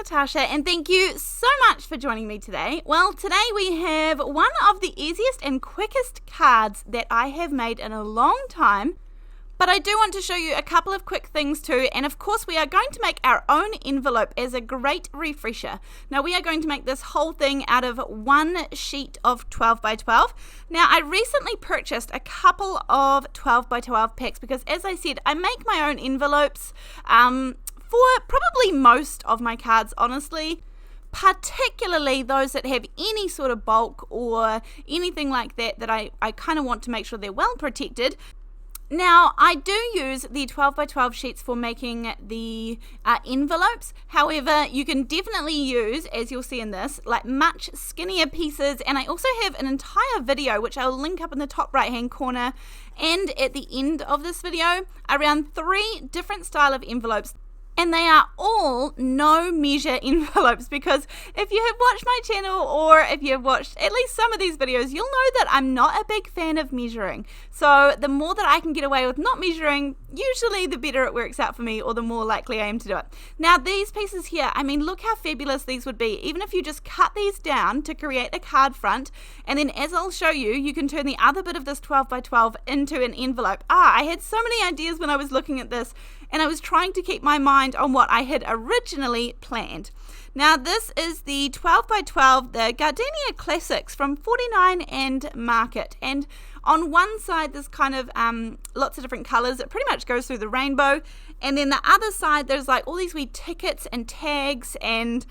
Natasha, and thank you so much for joining me today. Well, today we have one of the easiest and quickest cards that I have made in a long time, but I do want to show you a couple of quick things too, and of course we are going to make our own envelope as a great refresher. Now we are going to make this whole thing out of one sheet of 12 by 12. Now I recently purchased a couple of 12 by 12 packs because, as I said, I make my own envelopes for probably most of my cards, honestly, particularly those that have any sort of bulk or anything like that I kind of want to make sure they're well protected. Now, I do use the 12 by 12 sheets for making the envelopes. However, you can definitely use, as you'll see in this, like much skinnier pieces. And I also have an entire video, which I'll link up in the top right hand corner and at the end of this video, around 3 different style of envelopes. And they are all no measure envelopes, because if you have watched my channel or if you have watched at least some of these videos, you'll know that I'm not a big fan of measuring. So the more that I can get away with not measuring, usually the better it works out for me, or the more likely I am to do it. Now these pieces here, I mean, look how fabulous these would be, even if you just cut these down to create a card front, and then as I'll show you, you can turn the other bit of this 12 by 12 into an envelope. I had so many ideas when I was looking at this, and I was trying to keep my mind on what I had originally planned. Now this is the 12 by 12, the Gardenia Classics from 49 and Market, and on one side there's kind of lots of different colors. It pretty much goes through the rainbow, and then the other side there's like all these wee tickets and tags and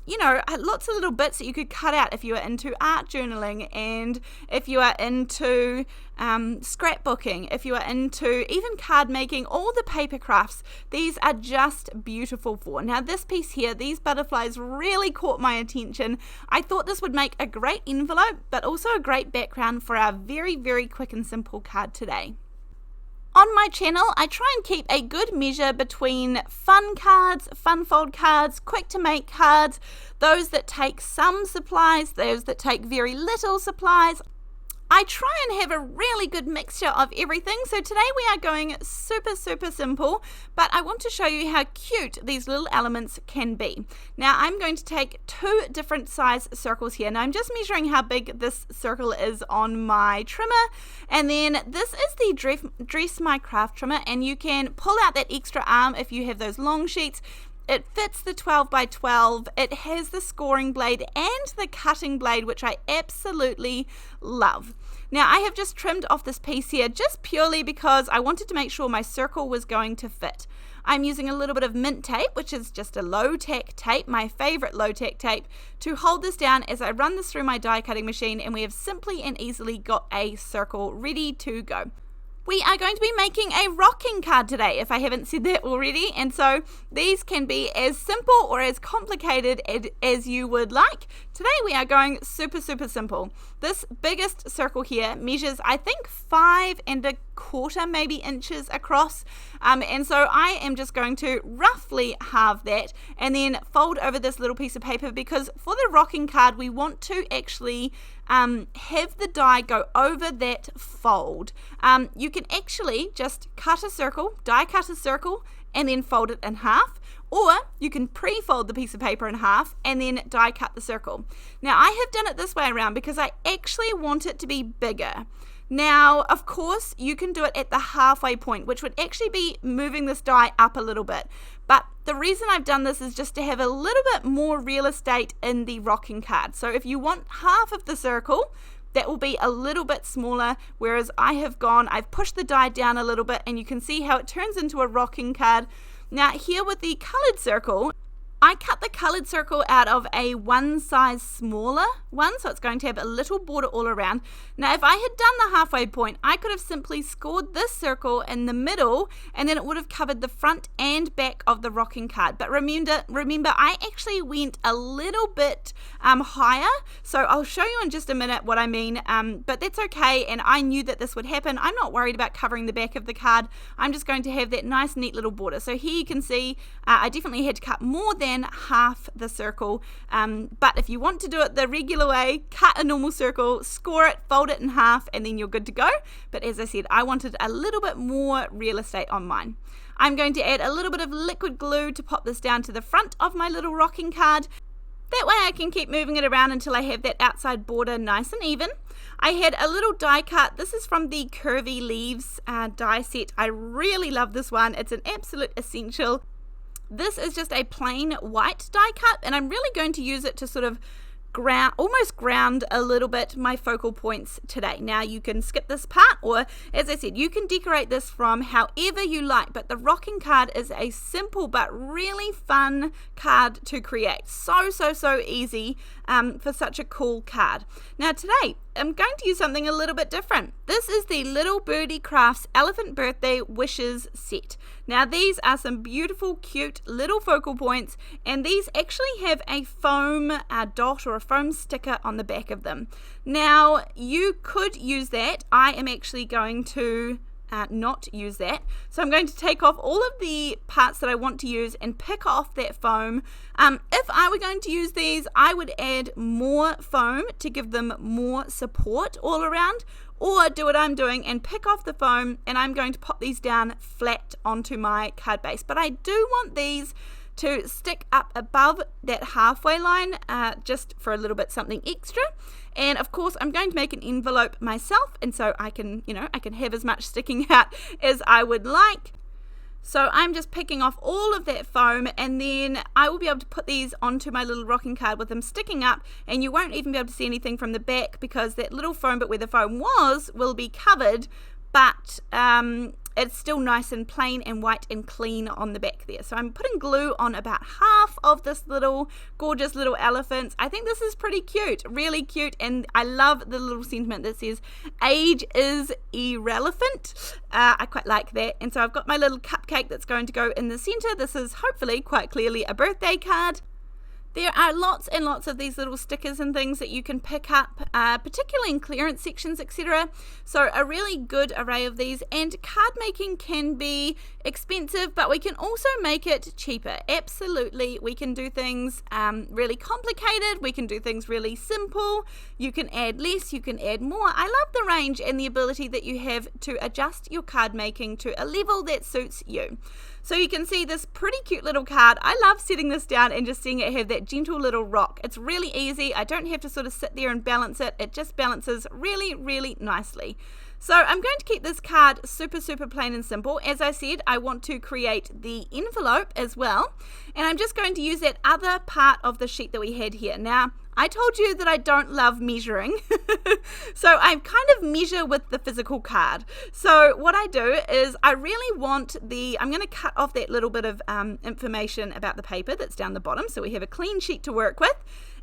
you know, lots of little bits that you could cut out if you are into art journaling, and if you are into scrapbooking, if you are into even card making, all the paper crafts, these are just beautiful for. Now this piece here, these butterflies really caught my attention. I thought this would make a great envelope, but also a great background for our very, very quick and simple card today. On my channel, I try and keep a good measure between fun cards, fun fold cards, quick to make cards, those that take some supplies, those that take very little supplies. I try and have a really good mixture of everything. So today we are going super, super simple, but I want to show you how cute these little elements can be. Now I'm going to take 2 different size circles here. Now I'm just measuring how big this circle is on my trimmer, and then this is the Dress My Craft trimmer, and you can pull out that extra arm if you have those long sheets. It fits the 12 by 12, it has the scoring blade and the cutting blade, which I absolutely love. Now I have just trimmed off this piece here just purely because I wanted to make sure my circle was going to fit. I'm using a little bit of mint tape, which is just a low tack tape, my favorite low tack tape, to hold this down as I run this through my die cutting machine, and we have simply and easily got a circle ready to go. We are going to be making a rocking card today, if I haven't said that already, and so these can be as simple or as complicated as you would like. Today we are going super, super simple. This biggest circle here measures, I think, 5 1/4 maybe inches across, and so I am just going to roughly halve that and then fold over this little piece of paper, because for the rocking card we want to actually have the die go over that fold. You can actually just cut a circle, die cut a circle, and then fold it in half, or you can pre-fold the piece of paper in half and then die cut the circle. Now I have done it this way around because I actually want it to be bigger. Now, of course, you can do it at the halfway point, which would actually be moving this die up a little bit. But the reason I've done this is just to have a little bit more real estate in the rocking card. So if you want half of the circle, that will be a little bit smaller, whereas I've pushed the die down a little bit, and you can see how it turns into a rocking card. Now here with the colored circle, I cut the colored circle out of a one size smaller one, so it's going to have a little border all around. Now if I had done the halfway point, I could have simply scored this circle in the middle, and then it would have covered the front and back of the rocking card. But remember I actually went a little bit higher, so I'll show you in just a minute what I mean, but that's okay, and I knew that this would happen. I'm not worried about covering the back of the card. I'm just going to have that nice neat little border. So here you can see I definitely had to cut more than than half the circle, but if you want to do it the regular way, cut a normal circle, score it, fold it in half, and then you're good to go. But as I said, I wanted a little bit more real estate on mine. I'm going to add a little bit of liquid glue to pop this down to the front of my little rocking card. That way I can keep moving it around until I have that outside border nice and even. I had a little die cut. This is from the Curvy Leaves die set. I really love this one. It's an absolute essential. This is just a plain white die cut, and I'm really going to use it to sort of almost ground a little bit my focal points today. Now you can skip this part, or as I said, you can decorate this from however you like, but the rocking card is a simple but really fun card to create. So easy for such a cool card. Now today I'm going to use something a little bit different. This is the Little Birdie Crafts Elephant Birthday Wishes set. Now these are some beautiful, cute little focal points, and these actually have a foam dot or a foam sticker on the back of them. Now you could use that. I am actually going to not use that. So I'm going to take off all of the parts that I want to use and pick off that foam. If I were going to use these, I would add more foam to give them more support all around, or do what I'm doing and pick off the foam, and I'm going to pop these down flat onto my card base. But I do want these to stick up above that halfway line, just for a little bit something extra. And of course I'm going to make an envelope myself, and so I can have as much sticking out as I would like. So I'm just picking off all of that foam, and then I will be able to put these onto my little rocking card with them sticking up, and you won't even be able to see anything from the back because that little foam bit where the foam was will be covered, but it's still nice and plain and white and clean on the back there. So I'm putting glue on about half of this little gorgeous little elephant. I think this is pretty cute, really cute, and I love the little sentiment that says age is irrelevant. I quite like that. And so I've got my little cupcake that's going to go in the center. This is hopefully quite clearly a birthday card. There are lots and lots of these little stickers and things that you can pick up, particularly in clearance sections, etc. So a really good array of these, and card making can be expensive, but we can also make it cheaper. Absolutely, we can do things really complicated, we can do things really simple, you can add less, you can add more. I love the range and the ability that you have to adjust your card making to a level that suits you. So you can see this pretty cute little card. I love setting this down and just seeing it have that gentle little rock. It's really easy. I don't have to sort of sit there and balance it. It just balances really, really nicely. So I'm going to keep this card super plain and simple. As I said, I want to create the envelope as well. And I'm just going to use that other part of the sheet that we had here. Now, I told you that I don't love measuring. So I kind of measure with the physical card. So what I do is I really want I'm going to cut off that little bit of information about the paper that's down the bottom. So we have a clean sheet to work with.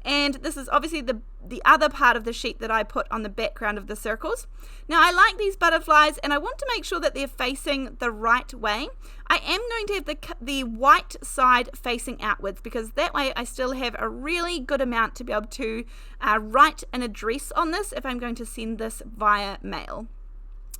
And this is obviously the other part of the sheet that I put on the background of the circles. Now I like these butterflies, and I want to make sure that they're facing the right way. I am going to have the white side facing outwards, because that way I still have a really good amount to be able to write an address on this if I'm going to send this via mail.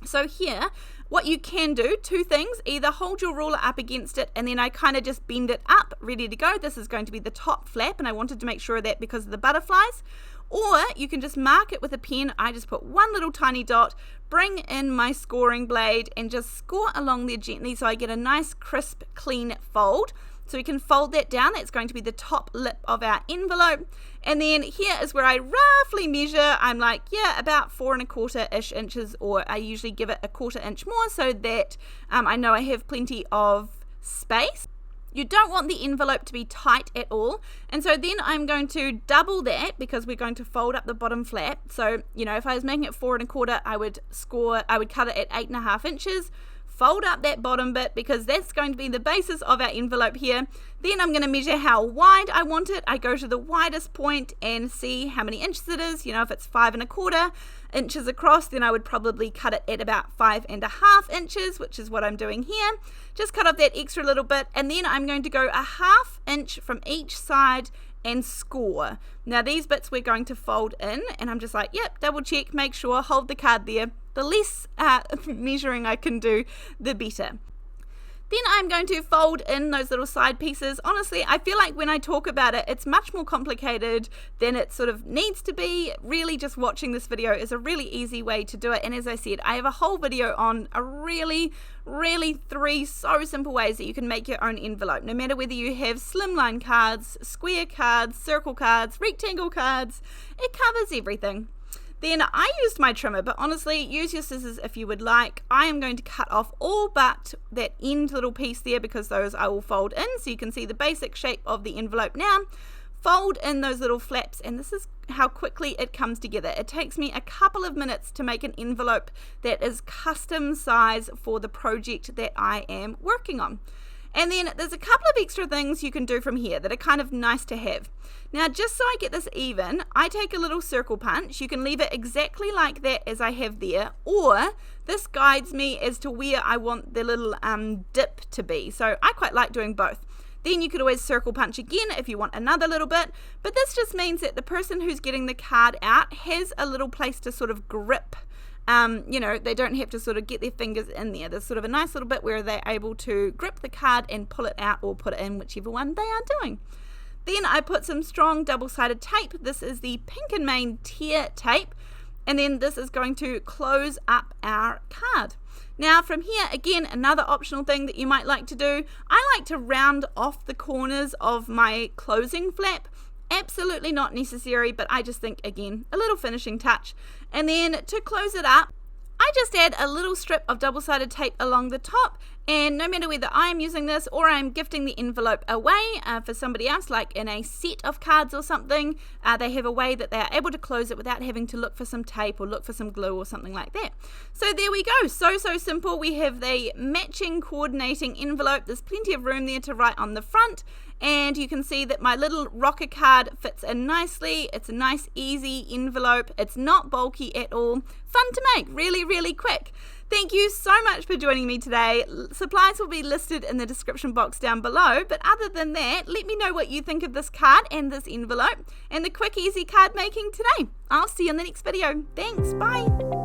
So here, what you can do, two things: either hold your ruler up against it and then I kind of just bend it up, ready to go. This is going to be the top flap, and I wanted to make sure of that because of the butterflies. Or you can just mark it with a pen. I just put one little tiny dot, bring in my scoring blade and just score along there gently so I get a nice crisp clean fold. So we can fold that down. That's going to be the top lip of our envelope. And then here is where I roughly measure. I'm like, yeah, about 4 1/4-ish inches, or I usually give it a 1/4 inch more so that I know I have plenty of space. You don't want the envelope to be tight at all. And so then I'm going to double that, because we're going to fold up the bottom flap. So, if I was making it 4 1/4, I would cut it at 8 1/2 inches. Fold up that bottom bit, because that's going to be the basis of our envelope here. Then I'm going to measure how wide I want it. I go to the widest point and see how many inches it is. If it's 5 1/4 inches across, then I would probably cut it at about 5 1/2 inches, which is what I'm doing here. Just cut off that extra little bit, and then I'm going to go a 1/2 inch from each side and score. Now these bits we're going to fold in, and I'm just like, yep, double check, make sure, hold the card there. The less measuring I can do, the better. Then I'm going to fold in those little side pieces. Honestly, I feel like when I talk about it, it's much more complicated than it sort of needs to be. Really, just watching this video is a really easy way to do it. And as I said, I have a whole video on a really 3 so simple ways that you can make your own envelope. No matter whether you have slimline cards, square cards, circle cards, rectangle cards, it covers everything. Then I used my trimmer, but honestly, use your scissors if you would like. I am going to cut off all but that end little piece there because those I will fold in so you can see the basic shape of the envelope now. Fold in those little flaps, and this is how quickly it comes together. It takes me a couple of minutes to make an envelope that is custom size for the project that I am working on. And then there's a couple of extra things you can do from here that are kind of nice to have. Now, just so I get this even, I take a little circle punch. You can leave it exactly like that as I have there, or this guides me as to where I want the little dip to be. So I quite like doing both. Then you could always circle punch again if you want another little bit, but this just means that the person who's getting the card out has a little place to sort of grip. You know, they don't have to sort of get their fingers in there. There's sort of a nice little bit where they're able to grip the card and pull it out or put it in, whichever one they are doing. Then I put some strong double-sided tape. This is the Pink & Main tear tape, and then this is going to close up our card. Now from here, again, another optional thing that you might like to do, I like to round off the corners of my closing flap. Absolutely not necessary, but I just think, again, a little finishing touch. And then to close it up, I just add a little strip of double-sided tape along the top, and no matter whether I am using this or I'm gifting the envelope away for somebody else, like in a set of cards or something, they have a way that they are able to close it without having to look for some tape or look for some glue or something like that. So there we go, so simple. We have the matching coordinating envelope. There's plenty of room there to write on the front, and you can see that my little rocker card fits in nicely. It's a nice easy envelope. It's not bulky at all. Fun to make, really quick. Thank you so much for joining me today. Supplies will be listed in the description box down below, but other than that, let me know what you think of this card and this envelope and the quick easy card making today. I'll see you in the next video. Thanks, bye.